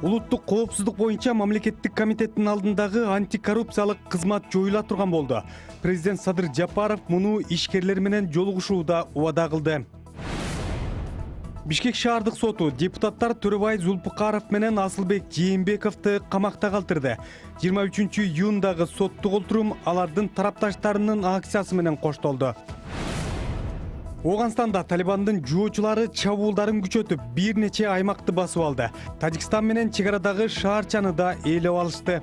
Улуттук коопсуздук боюнча мамлекеттик комитеттин алдындагы антикоррупциялык кызмат жоюла турган болду. Президент Садыр Жапаров муну ишкерлер менен жолугушууда убада кылды. Бишкек шаардык соту депутаттар Төрөбай Зулпукаров менен Асылбек Жээнбековду камакта калтырды. 23-июндагы соттук олтурум алардын тарапташтарынын акциясы менен коштолду. Оғанстанда Талибандын жоочулары чабуулдарын күчөтүп, бир нече аймакты басып алды. Тажикстан менен чегарадагы шаарчаны да ээлеп алышты.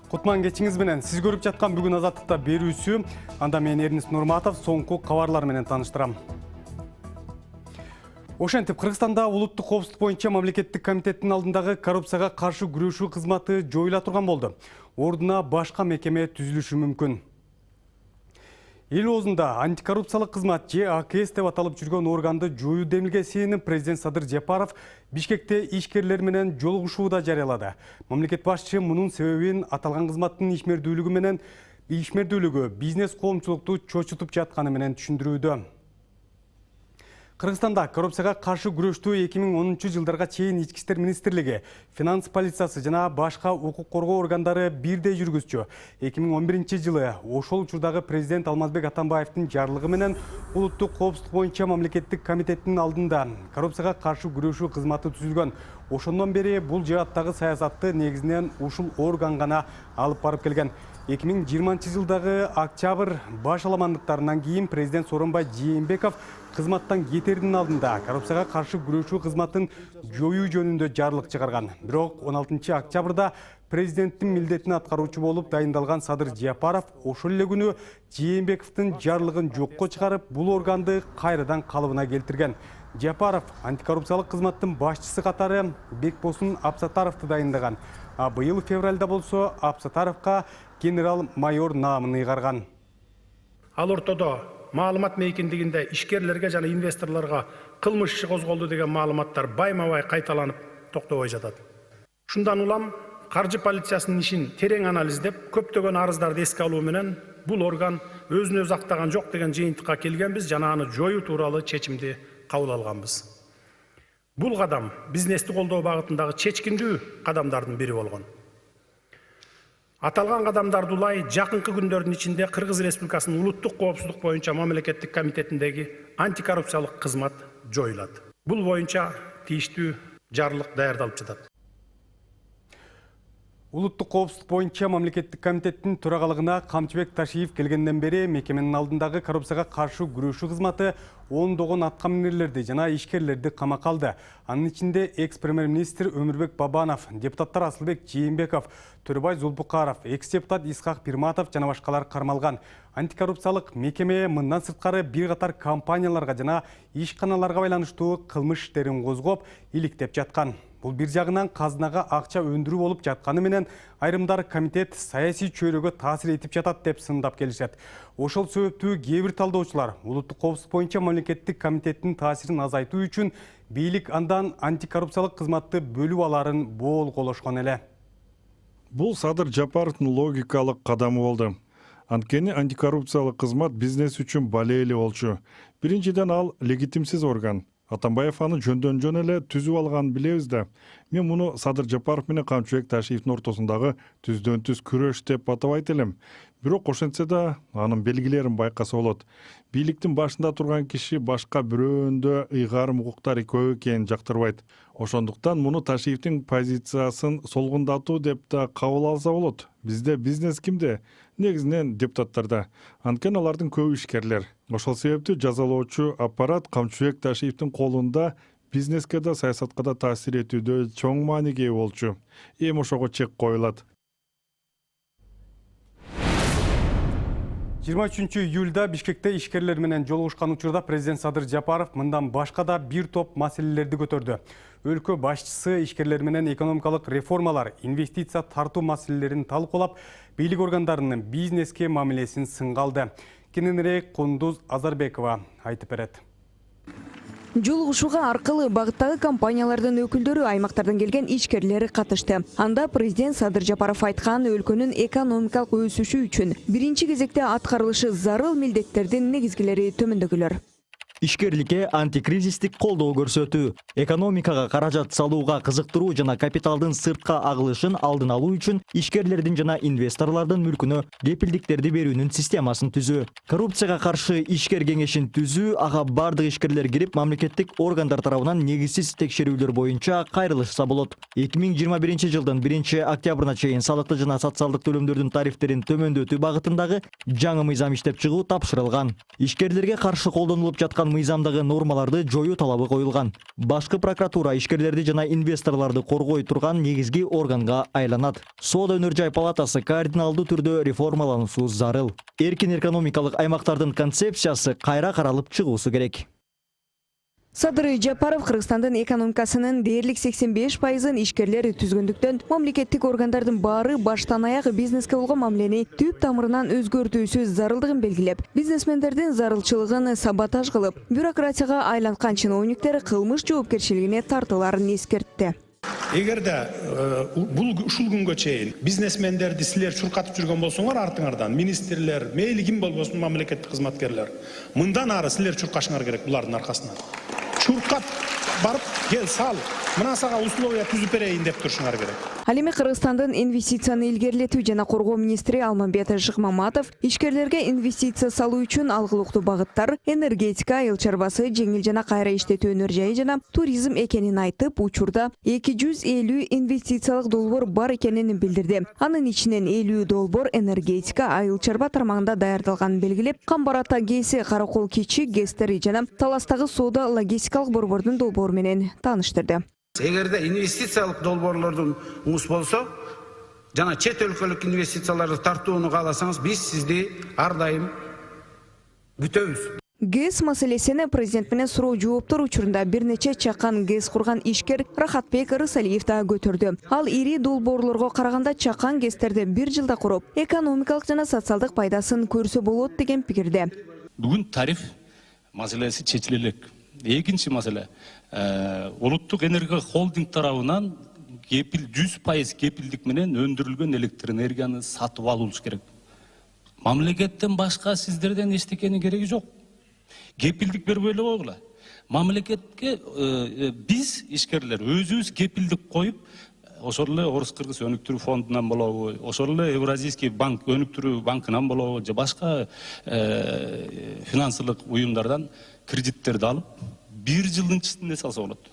Кутман кечиңиз менен сиз көрүп жаткан бүгүн Азаттыкта берүүсү. Анда мен Эрнис Нурматов соңку кабарлар менен тааныштырам. Ошентип, Кыргызстанда улуттук коопсуздук боюнча мамлекеттик комитеттин алдындагы коррупцияга каршы күрөшүү кызматы жоюла турган болду. Ордуна башка мекеме түзүлүшү мүмкүн. Эл оозунда антикоррупциялык кызмат же АКС деп аталып жүргөн органды жоюу демилгесин президент Садыр Жапаров Бишкекте ишкерлер менен жолугушууда жарыялады. Мамлекет башчы мунун себебин аталган кызматтын ишмердүүлүгү бизнес коомчулукту чочутуп жатканы менен түшүндүрүүдө. Кыргызстанда коррупцияга каршы күрөштүү 2010 жылдарга чейин Ички иштер министрлиги, финанс полициясы жана башка укук коргоо органдары бирдей жүргүзчү. 2011 жылы ошол учурдагы президент Алмазбек Атамбаевдин жарлыгы менен улуттук коопсуздук боюнча мамлекеттик комитеттин алдында коррупцияга каршы күрөшүү кызматы түзүлгөн. Ошондон бери бул жааттагы саясатты негизинен ушул орган гана алып барып келген. 2020 жылдагы октябрь баш аламандыктарынан кийин президент Сооронбай Жээнбеков кызматтан кетердин алдында коррупцияга каршы күрөшүү кызматын жоюу жөнүндө жарлык чыгарган. Бирок 16 октябрда президенттин милдетин аткаруучу болуп дайындалган Садыр Жапаров ошол эле күнү Жээнбековдун жарлыгын жокко чыгарып, бул органды кайрадан калыбына келтирген. Жапаров антикоррупциялык кызматтын башчысы катары Бекбосын Абсатаровду дайындаган. А быйыл февралда болсо Абсатаровго генерал-майор наамын ыйгарган. Ал ортодо маалымат мейкиндигинде ишкерлерге жана инвесторлорго кылмыш иши козголду деген маалыматтар байма-бай кайталанып токтобой жатат. Шундан улам каржы полициясынын ишин терең анализдеп, көптөгөн арыздарды эске алуу менен бул орган өзүн өзү актаган жок деген жыйынтыкка келгенбиз жана аны жоюу тууралуу чечимди кабыл алганбыз. Бул кадам бизнести колдоо багытындагы чечкиндүү кадамдардын бири болгон. Аталган кадамдарды улай жакынкы күндөрдүн ичинде Кыргыз Республикасынын улуттук коопсуздук боюнча мамлекеттик комитетиндеги антикоррупциялык кызмат жоюлат. Бул боюнча тийиштүү жарлык даярдалып жатат. Улуттук коопсуздук боюнча мамлекеттик комитеттин төрагалыгына Камчыбек Ташиев келгенден бери мекеменин алдындагы коррупцияга каршы күрөшүү кызматы ондогон аткаминерлерди жана ишкерлерди камакка алды. Анын ичинде экс-премьер-министр Өмүрбек Бабанов, депутаттар Асылбек Жээнбеков, Төрөбай Зулпукаров, экс-депутат Исхак Пирматов жана башкалар кармалган. Антикоррупциялык мекеме мындан сырткары бир катар компанияларга жана ишканаларга байланыштуу кылмыш иштерин козгоп, иликтеп жаткан. Бул бир жагынан казынага акча өндүрүү болуп жатканы менен айрымдар комитет саясий чөйрөгө таасир этип жатат деп сындап келишет. Ошол себептүү кээ бир талдоочулар улуттук коопсуздук боюнча мамлекеттик комитеттин таасирин азайтуу үчүн бийлик андан антикоррупциялык кызматты бөлүп аларын боолголошкон эле. Бул Садыр Жапаровдун логикалык кадамы болду. Анткени антикоррупциялык кызмат бизнес үчүн балели болчу. Биринчиден ал легитимсиз орган. Атамбаев аны жөндөн жөн эле түзүп алганын билебиз да. Мен муну Садыр Жапаров менен Камчыбек Ташиевдин ортосундагы түздөн түз күрөш деп атабайт элем. Бирок ошентсе да анын белгилерин байкаса болот. Бийликтин башында турган киши башка бирөөндө ыйгарым укуктары көп экенин жактырбайт. Ошондуктан муну Ташиевдин позициясын солгундатуу деп да кабыл алса болот. Бизде бизнес кимде? Негизинен депутаттарда. Анткени алардын көбү ишкерлер. Ошол себептүү жазалоочу аппарат Камчыбек Ташиевдин колунда бизнеске да саясатка да таасир этүүдө чоң мааниге ээ болчу. Эми ошого чек коюлат. 23 июлда Бишкекте ишкерлер менен жолугушкан учурда президент Садыр Жапаров мындан башка да бир топ маселелерди көтөрдү. Өлкө башчысы ишкерлер менен экономикалык реформалар, инвестиция тартуу маселелерин талкуулап, бийлик органдарынын бизнеске мамилесин сынга алды. Кененирээк Кундуз Азарбекова айтып берет. Жолугушууга аркылуу багыттагы компаниялардын өкүлдөрү, аймактардан келген ичкерлери катышты. Анда президент Садыр Жапаров айткан өлкөнүн экономикалык өсүшү үчүн биринчи кезекте аткарылышы зарыл милдеттердин негизгилери төмөндөгүлөр. Ишкерликке антикризистик колдоо көрсөтүү, экономикага каражат салууга кызыктыруу жана капиталдын сыртка агылышын алдын алуу үчүн ишкерлердин жана инвесторлордун мүлкүнө кепилдиктерди берүүнүн системасын түзүү, коррупцияга каршы ишкер кеңешин түзүү, ага бардык ишкерлер кирип мамлекеттик органдар тарабынан негизсиз текшерүүлөр боюнча кайрылышса болот. 2021 жылдын 1-октябрына чейин салыктык жана социалдык төлөмдөрдүн тарифтерин төмөндөтүү багытындагы жаңы мыйзам иштеп чыгуу тапшырылган. Ишкерлерге каршы колдонулуп жаткан мыйзамдагы нормаларды жоюу талабы коюлган. Башкы прокуратура ишкерлерди жана инвесторлорду коргой турган негизги органга айланат. Соода өнөр жай палатасы кардиналдуу түрдө реформалануусу зарыл. Эркин экономикалык аймактардын концепциясы кайра каралып чыгуусу керек. Садыр Жапаров Кыргызстандын экономикасынын дээрлик 85%-ын ишкерлер түзгөндүктөн мамлекеттик органдардын баары баштан аяк бизнеске болгон мамилени түп тамырынан өзгөртүүсү зарылдыгын белгилеп, бизнесмендердин зарылчылыгын саботаж кылып, бюрократияга айланткан чиновниктер кылмыш жоопкерчилигине тартыларын эскертти. Эгерде ушул күнгө чейин бизнесмендерди силер чуркатып жүргөн болсоңор артыңардан министрлер, мейли ким болбосун мамлекеттик кызматкерлер, мындан ары силер чуркашыңар керек булардын аркасынан. Чуркап барып, кел сал, мына сага условия түзүп берейин деп турушуңар керек. Ал эми Кыргызстандын инвестицияны илгерилетүү жана коргоо министри Алмамбет Шыкмаматов ишкерлерге инвестиция салуу үчүн алгылыктуу багыттар энергетика, айыл чарбасы, жеңил жана кайра иштетүү өнөр жайы жана туризм экенин айтып, учурда 250 инвестициялык долбоор бар экенин билдирди. Анын ичинен 50 долбоор энергетика, айыл чарба тармагында даярдалганын белгилеп, Камбарата ГЭСи, Каракол кичи ГЭСтери жана Таластагы соода логистикалык борбордун долбоору менен тааныштырды. Эгерде инвестициялык долбоорлордун уңуш болсо, жана чет өлкөлүк инвестицияларды тартууну кааласаңыз, биз сизди ар дайым күтөбүз. ГЭС маселесини президент менен суроо жооптор учурунда бир нече чакан ГЭС курган ишкер Рахатбек Рысалиев да көтөрдү. Ал ири долбоорлорго караганда чакан ГЭСтерди бир жылда куруп, экономикалык жана социалдык пайдасын көрсө болот деген пикирде. Бүгүн тариф маселеси чечиле элек. Экинчи маселе, улуттук энергия холдинг тарабынан 100% кепилдик менен өндүрүлгөн электр энергияны сатып алуулуш керек. Мамлекеттен башка сиздерден эчтекенин кереги жок. Кепилдик бербей эле койгула. Мамлекетке биз ишкерлер өзүбүз кепилдик коюп, ошол эле Орус-Кыргыз өнүктүрүү фондунан болобу, ошол эле Евразийский банк өнүктүрүү банкынан болобу, же башка финансылык уюмдардан кредиттерди алып, бир жылдын ичинде салса болот.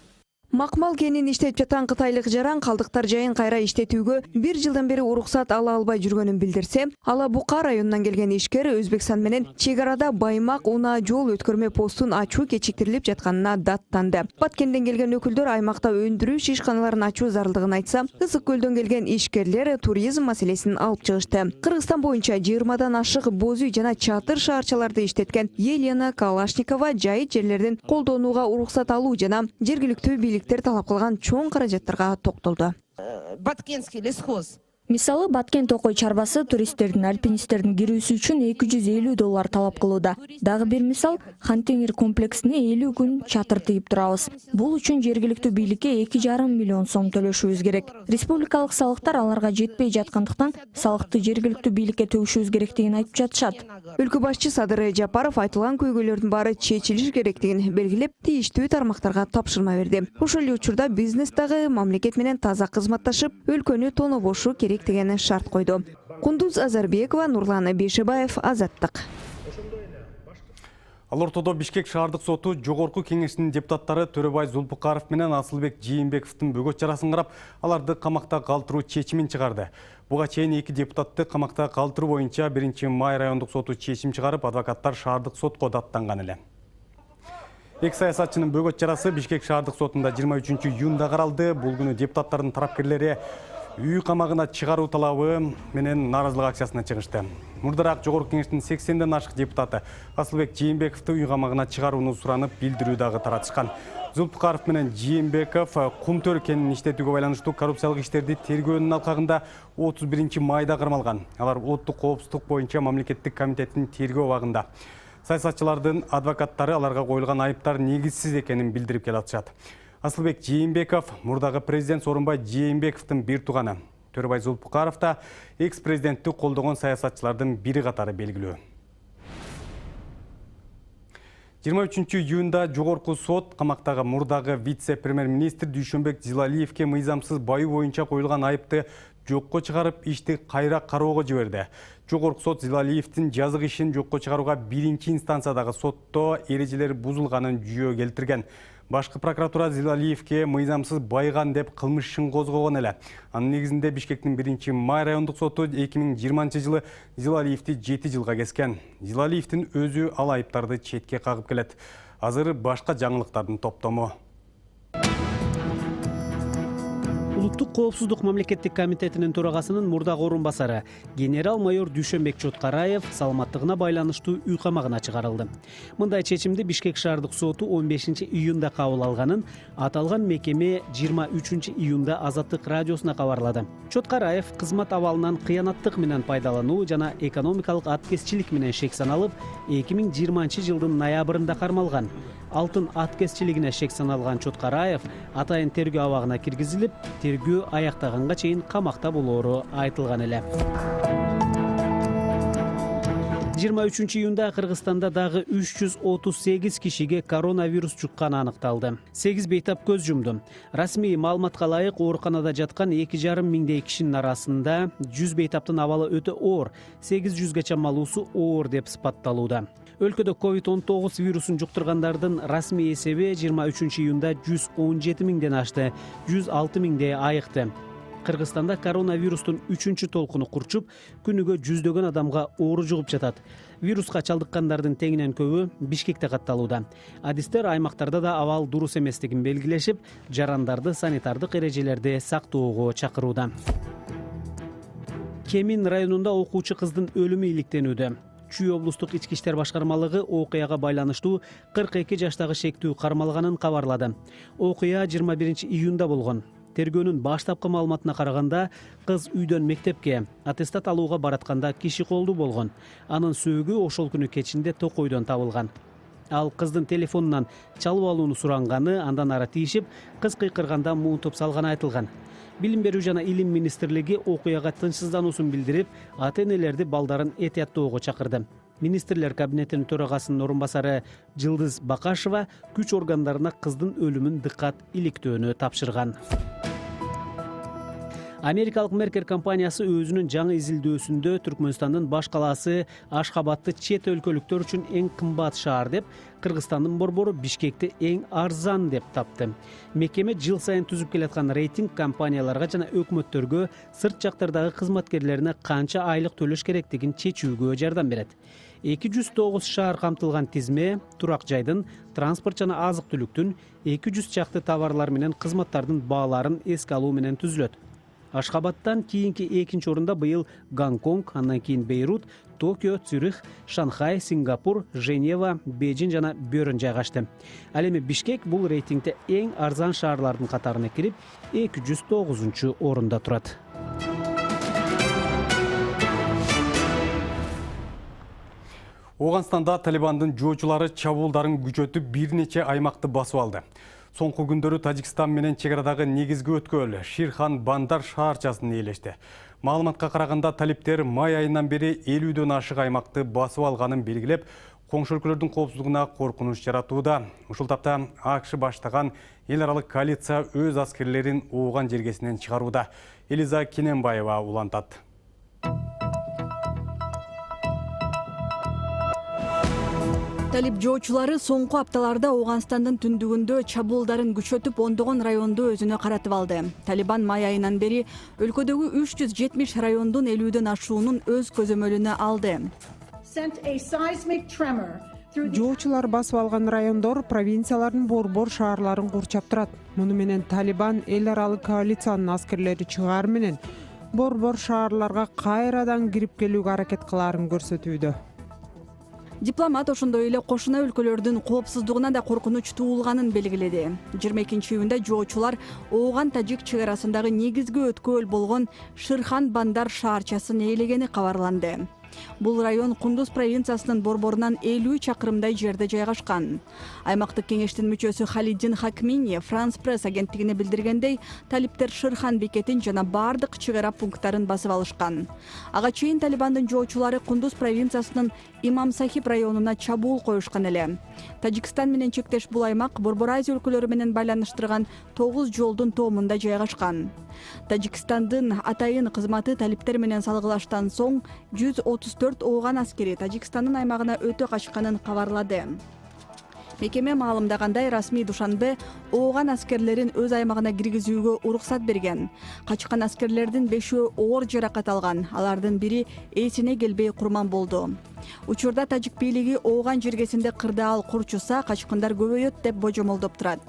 Макмал кенин иштеп жаткан кытайлык жаран калдыктар жайын кайра иштетүүгө бир жылдан бери уруксат ала албай жүргөнүн билдирсе, Ала Бука районунан келген ишкер Өзбекстан менен чек арада Баймак унаа жол өткөрмө постун ачуу кечиктирилип жатканына даттанды. Баткенден келген өкүлдөр аймакта өндүрүү ишканаларын ачуу зарылдыгын айтса, Ысык көлдөн келген ишкерлер туризм маселесин алып чыгышты. Кыргызстан боюнча 20дан ашык боз үй жана чатыр шаарчаларды иштеткен Елена Калашникова жайыт жерлердин колдонууга уруксат алуу жана жергиликтүү бийликтер талап кылган чоң каражаттарга токтолду. Баткенский лесхоз. Мисалы, Баткен токой чарбасы туристтердин, альпинисттердин кирүүсү үчүн $250 талап кылууда. Дагы бир мисал, Хантеңир комплексине 50 күн чатыр тыйып турабыз. Бул үчүн жергиликтүү бийликке 2,5 миллион сом төлөшүбүз керек. Республикалык салыктар аларга жетпей жаткандыктан, салыкты жергиликтүү бийликке төгүшүбүз керектигин айтып жатышат. Өлкө башчы Садыр Жапаров айтылган көйгөйлөрдүн баары чечилиш керектигин белгилеп, тийиштүү тармактарга тапшырма берди. Ошол эле учурда бизнес дагы мамлекет менен таза кызматташып, өлкөнү тонобошу керек деген шарт койду. Кундуз Азарбекова, Нурлан Бейшебаев, Азаттык. Ал ортодо Бишкек шаардык соту жогорку кеңешинин депутаттары Төрөбай Зулпукаров менен Асылбек Жийинбековдун бөгөт чарасын карап, аларды камакта калтыруу чечимин чыгарды. Буга чейин 2 депутатты камакта калтыруу боюнча 1-май райондук соту чечим чыгарып, адвокаттар шаардык сотко даттанган эле. Эки саясатчынын бөгөт чарасы Бишкек шаардык сотунда 23-июнда каралды. Бул күнү депутаттардын тарапкерлери үй камагына чыгаруу талабы менен нааразылык акциясына чыгышты. Мурдараак жогорку кеңештин 80ден ашык депутаты Асылбек Жийинбековду үй камагына чыгарууну суранып билдирүү дагы таратышкан. Зулпукаров менен Жийинбеков Кумтөр кенин иштетүүгө байланыштуу коррупциялык иштерди тергөөнүн алкагында 31 майда кармалган. Алар улуттук коопсуздук боюнча мамлекеттик комитеттин тергөө абагында. Саясатчылардын адвокаттары аларга коюлган айыптар негизсиз экенин билдирип келатышат. Асылбек Жээнбеков мурдагы президент Сооронбай Жээнбековдун бир тууганы. Төрөбай Зулпукаров да экс-президентти колдогон саясатчылардын бири катары белгилүү. 23-июнда Жогорку сот камактагы мурдагы вице-премьер-министр Дүйшөнбек Зилалиевке мыйзамсыз баю боюнча коюлган айыпты жокко чыгарып, ишти кайра кароого жиберди. Жогорку сот Зилалиевдин жазык ишин жокко чыгарууга биринчи инстанциядагы сотто эрежелер бузулганын жүйө келтирген. Башкы прокуратура Зилалиевке мыйзамсыз байган деп кылмыш ишин козгогон эле. Анын негизинде Бишкектин 1-май райондук соту 2020-жылы Зилалиевди 7 жылга кескен. Зилалиевдин өзү ал айыптарды четке кагып келет. Азыр башка жаңылыктардын топтому. Улуттук коопсуздук мамлекеттик комитетинин төрагасынын мурдагы орун басары генерал-майор Дүйшөнбек Чоткараев саламаттыгына байланыштуу үй камагына чыгарылды. Мындай чечимди Бишкек шаардык соту 15-июнда кабыл алганын аталган мекеме 23-июнда Азаттык радиосуна кабарлады. Чоткараев кызмат абалынан кыянаттык менен пайдалануу жана экономикалык аткезчилик менен шек саналып, 2020-жылдын ноябрында кармалган. Алтын аткезчилигине шек саналган Чоткараев атайын тергөө абагына киргизилип, тергөө аяктаганга чейин камакта болоору айтылган эле. 23-июнда Кыргызстанда дагы 338 кишиге коронавирус жукканы аныкталды. 8 бейтап көз жумду. Расмий маалыматка ылайык ооруканада жаткан 2,5 миңдей кишинин арасында 100 бейтаптын абалы өтө оор, 800ге чамалуусу оор деп сыпатталууда. Өлкөдө COVID-19 вирусун жуктургандардын расмий эсеби 23-июнда 117 миңден ашты, 106 миңдей айыкты. Кыргызстанда коронавирустун 3-чү толкуну курчуп, күнүгө жүздөгөн адамга оору жугуп жатат. Вируска чалдыккандардын теңинен көбү Бишкекте катталууда. Адистер аймактарда да абал дурус эместигин белгилешип, жарандарды санитардык эрежелерди сактоого чакырууда. Кемин районунда окуучу кыздын өлүмү иликтенүүдө. Чүй облустук ички иштер башкармалыгы окуяга байланыштуу 42 жаштагы шектүү кармалганын кабарлады. Окуя 21-июнда болгон. Тергөөнүн баштапкы маалыматына караганда, кыз үйдөн мектепке аттестат алууга баратканда киши колдуу болгон. Анын сөөгү ошол күнү кечинде токойдон табылган. Ал кыздын телефонунан чалып алууну суранганы, андан ары тийишип, кыз кыйкырганда муунтуп салганы айтылган. Билим берүү жана илим министрлиги окуяга тынчсыздануусун билдирип, ата-энелерди балдарын этияттоого чакырды. Министрлер кабинетинин төрагасынын орун басары Жылдыз Бакашева күч органдарына кыздын өлүмүн дыккат иликтөөнү тапшырган. Америкалык Меркер компаниясы өзүнүн жаңы изилдөөсүндө Түркмөнстандын баш калаасы Ашхабадты чет өлкөлүктөр үчүн эң кымбат шаар деп, Кыргызстандын борбору Бишкекти эң арзан деп тапты. Мекеме жыл сайын түзүп келаткан рейтинг компанияларга жана өкмөттөргө сырт жактардагы кызматкерлерине канча айлык төлөш керектигин чечүүгө жардам берет. 209 шаар камтылган тизме турак жайдын, транспорт жана азык-түлүктүн, 200 чакты товарлар менен кызматтардын бааларын эске алуу менен түзүлөт. Ашхабадтан кийинки экинчи орунда быйыл Гонконг, андан кийин Бейрут, Токио, Цюрих, Шанхай, Сингапур, Женева, Бейжин жана Бөрүн жайгашты. Ал эми Бишкек бул рейтингде эң арзан шаарлардын катарына кирип, 209-чу орунда турат. Оғанстанда Талибандын жоочулары чабуулдарын күчөтүп бир нече аймакты басып алды. Соңку күндөрү Тажикстан менен чегарадагы негизги өткөл Ширхан Бандар шаарчасын ээлешти. Маалыматка караганда талиптер май айынан бери 50дөн ашык аймакты басып алганын белгилеп, коңшу өлкөлөрдүн коопсуздугуна коркунуч жаратууда. Ушул тапта АКШ баштаган эл аралык коалиция өз аскерлерин ооган жергесинен чыгарууда. Элиза Кененбаева улантат. Талиб жоочулары соңку апталарда Оғанстандын түндүгүндө чабуулдарын күчөтүп, ондогон районду өзүнө каратып алды. Талибан май айынан бери өлкөдөгү 370 райондун 50дөн ашуунун өз көзөмөлүнө алды. Жоочулар басып алган райондор провинциялардын борбор шаарларын курчап турат. Муну менен Талибан эл аралык коалициянын аскерлери чыгаар менен борбор шаарларга кайрадан кирип келүүгө аракет кылаарын көрсөтүүдө. Дипломат ошондой эле кошуна өлкөлөрдүн коопсуздугуна да коркунуч туулганын белгиледи. 22-июнда жоочулар Ооган-Тажик чегарасындагы негизги өткөл болгон Ширхан Бандар шаарчасын ээлегени кабарланды. Бул район Кундуз провинциясынын борборунан 50 чакырымдай жерде жайгашкан. Аймактык кеңештин мүчөсү Халиддин Хакмини Франс пресс агенттигине билдиргендей, талиптер Шырхан бекетин жана бардык чек ара пункттарын басып алышкан. Ага чейин Талибандын жоочулары Кундуз провинциясынын Имам Сахиб районуна чабуул коюшкан эле. Тажикстан менен чектеш бул аймак Борбор Азия өлкөлөрү менен байланыштырган 9 жолдун тоомунда жайгашкан. Тажикстандын атайын кызматы талиптер менен салгылаштан соң 134 ооган аскери Тажикстандын аймагына өтө качканын кабарлады. Мекеме маалымдагандай, расмий Душанбе ооган аскерлерин өз аймагына киргизүүгө уруксат берген. Качкан аскерлердин 5-өө оор жаракат алган, алардын бири эсине келбей курман болду. Учурда тажик бийлиги ооган жергесинде кырдаал курчуса, качкындар көбөйөт деп божомолдоп турат.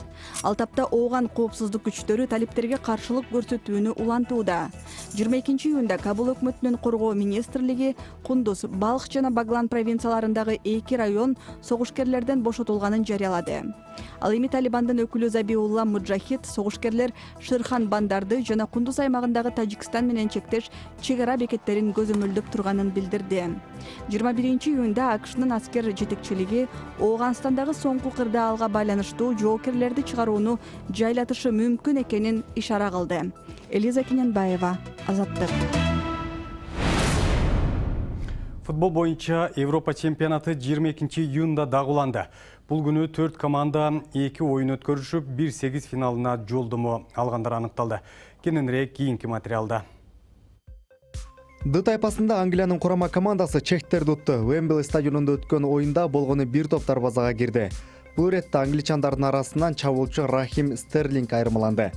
Ал тапта ооган коопсуздук күчтөрү талиптерге каршылык көрсөтүүнү улантууда. 22-июнда Кабул өкмөтүнүн коргоо министрлиги Кундуз, Балх жана Баглан провинцияларындагы 2 район согушкерлерден бошотулганын жарыялады. Ал эми Талибандын өкүлү Забиулла Муджахид согушкерлер Шырхан Бандарды жана Кундуз аймагындагы Тажикстан менен чектеш чек ара бекеттерин көзөмөлдөп турганын билдирди. 21-июнда АКШнын аскер жетекчилиги Ооганстандагы соңку кырдаалга байланыштуу жоокерлерди чыгарууну жайлатышы мүмкүн экенин ишара кылды. Элиза Кененбаева, Азаттык. Футбол боюнча Европа чемпионаты 22-июнда дагууланды. Бул күнү 4 команда 2 оюн өткөрүшүп, 1-8 финалына жолдомо алгандар аныкталды. Кененирээк кийинки материалда. Д тайпасында Англиянын курама командасы чехтерди утту. Уэмбли стадионунда өткөн оюнда болгону 1 топ дарбазага кирди. Бул иретте англичандардын арасынан чабуулчу Рахим Стерлинг айырмаланды.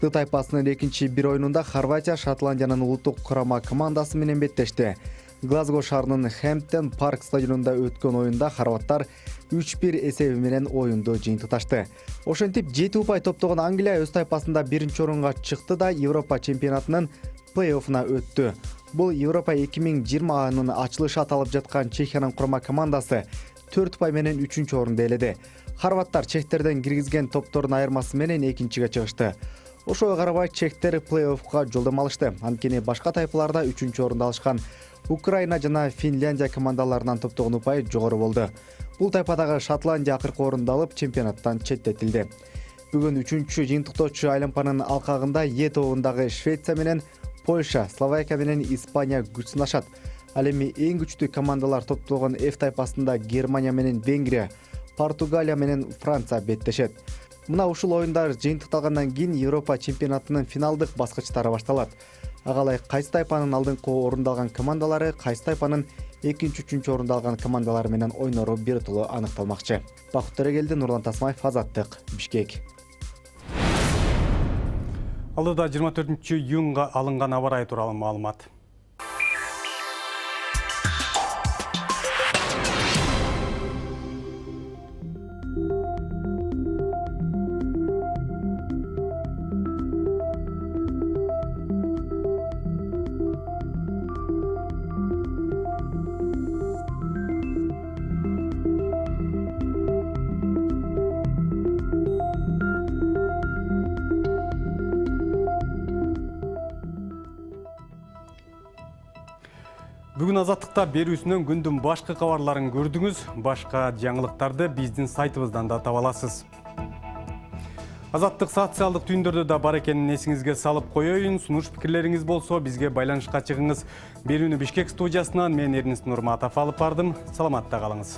Д тайпасынын экинчи бир оюнунда Хорватия Шотландиянын улуттук курама командасы менен беттешти. Глазго шаарынын Хэмптон Парк стадионунда өткөн оюнда хорваттар 3-1 эсеби менен оюнду жыйынтыкташты. Ошентип 7 упай топтогон Англия өз тайпасында 1-чи орунга чыкты да Европа чемпионатынын плей-оффуна өттү. Бул Европа 2020-нын ачылышы аталып жаткан Чехиянын курама командасы 4 упай менен 3-чү орунду ээледи. Хорваттар чехтерден киргизген топтордун айырмасы менен экинчиге чыгышты. Ошого карабай чехтер плей-оффка жолдомо алышты. Анткени башка тайпаларда 3-чү орунду алышкан Украина жана Финляндия командаларынан топтогон упай жогору болду. Бул тайпадагы Шотландия акыркы орунду алып чемпионаттан четтетилди. Бүгүн 3-чү жыйынтыктоочу айланпанын алкагында Е тобундагы Швеция менен Польша, Словакия менен Испания күч сынашат. Ал эми эң күчтүү командалар топтогон F тайпасында Германия менен Венгрия, Португалия менен Франция беттешет. Мына ушул оюндар жыйынтыкталгандан кийин Европа чемпионатынын финалдык баскычтары башталат. Агалай кайсы тайпанын алдыңкы орунду алган командалары, кайсы тайпанын экинчи, үчүнчү орунду алган командалары менен ойнору биртоло аныкталмакчы. Бакыт Төрегелди, Нурлан Тасмаев, Азаттык, Бишкек. Алдыда 24-июнга алынган аба ырайы тууралуу маалымат. Бүгүн Азаттыкта берүүсүнөн күндүн башка кабарларын көрдүңүз. Башка жаңылыктарды биздин сайтыбыздан да таба аласыз. Азаттык социалдык түйүндөрдө да бар экенин эсиңизге салып коеюн. Сунуш пикирлериңиз болсо бизге байланышка чыгыңыз. Берүүнү Бишкек студиясынан мен Эрнест Нурматов алып бардым. Саламатта калыңыз.